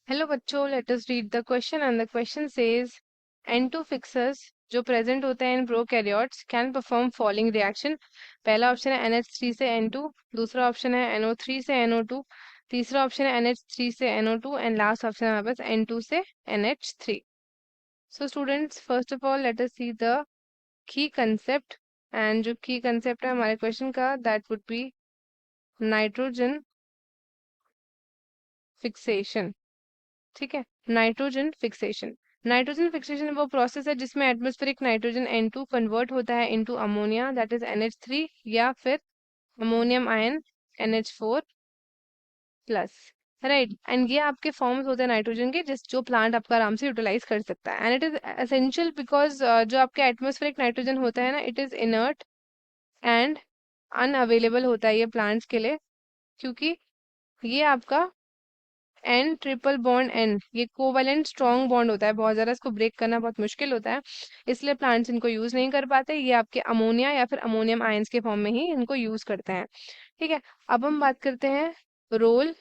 Hello बच्चों, let us read the question and the question says N2 fixers जो present होते हैं in prokaryotes can perform following reaction. पहला option है NH3 से N2, दूसरा ऑप्शन है NO3 से NO2, तीसरा ऑप्शन है NH3 से NO2 एंड लास्ट ऑप्शन है हमारे पास N2 से NH3। So students, first of all let us see the key concept. And जो की कंसेप्ट है हमारे क्वेश्चन का, that would be nitrogen fixation. ठीक है, नाइट्रोजन फिक्सेशन। नाइट्रोजन फिक्सेशन वो प्रोसेस है जिसमें एटमॉस्फेरिक नाइट्रोजन N2 कन्वर्ट होता है into ammonia, that is NH3, या फिर ammonium ion NH4 plus. Right, and ये आपके फॉर्म्स होते हैं नाइट्रोजन के जिस जो प्लांट आपका आराम से यूटिलाइज कर सकता है। And it is essential because जो आपका एटमॉस्फेरिक नाइट्रोजन होता है ना, it is inert and unavailable होता है ये प्लांट्स के लिए, क्योंकि ये आपका एन ट्रिपल बॉन्ड एन, ये कोवैलेंट स्ट्रॉन्ग बॉन्ड होता है, बहुत ज्यादा इसको ब्रेक करना बहुत मुश्किल होता है, इसलिए प्लांट्स इनको यूज नहीं कर पाते। ये आपके अमोनिया या फिर अमोनियम आयंस के फॉर्म में ही इनको यूज करते हैं। ठीक है, अब हम बात करते हैं role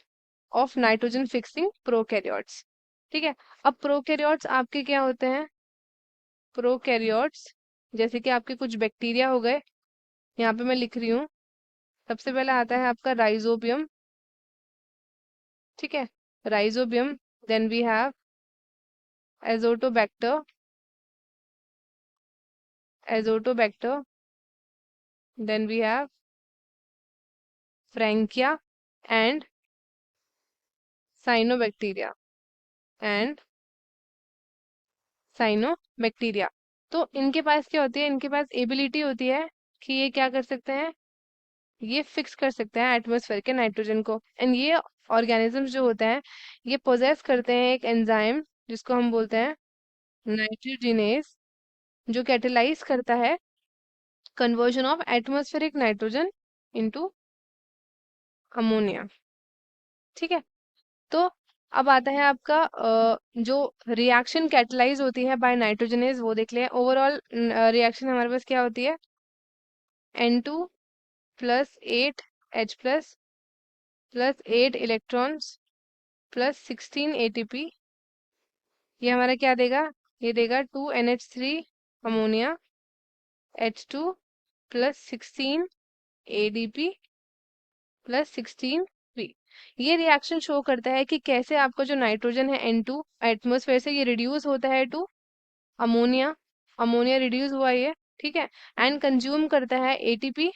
of nitrogen fixing prokaryotes. ठीक है, अब प्रोकैरियोट्स आपके क्या होते हैं? प्रोकैरियोट्स जैसे कि आपके कुछ बैक्टीरिया हो गए, यहाँ पे मैं लिख रही हूँ। सबसे पहले आता है आपका राइजोबियम। ठीक है, rhizobium, then we have azotobacter, azotobacter, then we have frankia and cyanobacteria and cyanobacteria। तो इनके पास क्या होती है? इनके पास एबिलिटी होती है कि ये क्या कर सकते हैं, ये फिक्स कर सकते हैं एटमॉस्फेयर के नाइट्रोजन को। एंड ये ऑर्गेनिजम्स जो होते हैं, ये पोजेस करते हैं एक एंजाइम जिसको हम बोलते हैं नाइट्रोजिनेज, जो कैटेलाइज करता है conversion of atmospheric nitrogen into ammonia. ठीक है, तो अब आता है आपका जो रिएक्शन कैटलाइज होती है बाय नाइट्रोजनेज, वो देख लें। ओवरऑल रिएक्शन हमारे पास क्या होती है? N2 plus 8H plus 8 electrons plus 16 ATP, ये हमारा क्या देगा? ये देगा 2NH3 ammonia H2 plus 16 ADP plus 16 3। ये रिएक्शन शो करता है कि कैसे आपका जो नाइट्रोजन है N2 एटमॉस्फेयर से ये रिड्यूस होता है टू अमोनिया। अमोनिया रिड्यूस हुआ ये, ठीक है, एंड कंज्यूम करता है एटीपी।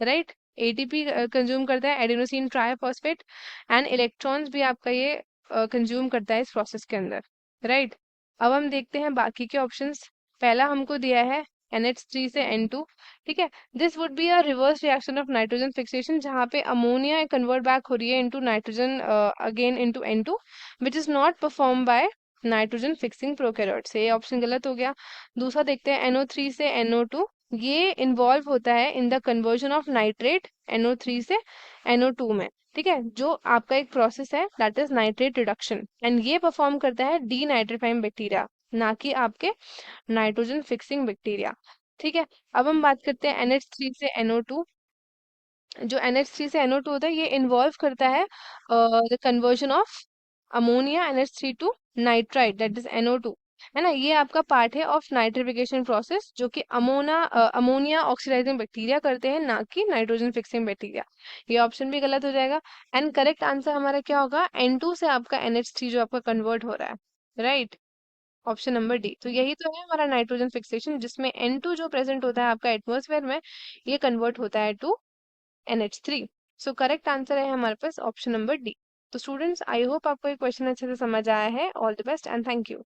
राइट, एटीपी कंज्यूम करता है, एडेनोसिन ट्राइफॉस्फेट, एंड इलेक्ट्रॉन्स भी आपका ये कंज्यूम करता है इस प्रोसेस के अंदर। राइट, अब हम देखते हैं बाकी के ऑप्शंस। पहला हमको दिया है NH3 से N2। ठीक है, this would be a reverse reaction of nitrogen fixation, जहाँ पे अमोनिया कन्वर्ट बैक हो रही है into nitrogen again into N2, which is not perform by nitrogen fixing prokaryote से। ये ऑप्शन गलत हो गया। दूसरा देखते हैं NO3 से NO2, ये इन्वॉल्व होता है in the conversion of nitrate NO3 से NO2 में। ठीक है, जो आपका एक प्रोसेस है that is nitrate reduction, and ये परफॉर्म करता है डीनाइट्रीफाइंग बैक्टीरिया, ना कि आपके नाइट्रोजन फिक्सिंग बैक्टीरिया। ठीक है, अब हम बात करते हैं NH3 से NO2। जो NH3 से NO2 होता है, ये इन्वॉल्व करता है the conversion of ammonia NH3 to nitrite, that is NO2। है ना, ये आपका पार्ट है ऑफ नाइट्रिफिकेशन प्रोसेस, जो कि अमोनिया ऑक्सीडाइजिंग बैक्टीरिया करते हैं, ना कि नाइट्रोजन फिक्सिंग बैक्टीरिया। ये ऑप्शन भी गलत हो जाएगा। एंड करेक्ट आंसर हमारा क्या होगा? N2 से आपका NH3 जो आपका कन्वर्ट हो रहा है। Right, option number D. तो यही तो है हमारा नाइट्रोजन फिक्सेशन, जिसमें N2 जो प्रेजेंट होता है आपका एटमॉस्फेयर में, ये कन्वर्ट होता है to NH3। So correct answer है हमारे पास ऑप्शन नंबर डी। तो स्टूडेंट्स, आई होप आपको ये क्वेश्चन अच्छे से समझ आया है। All the best and thank you.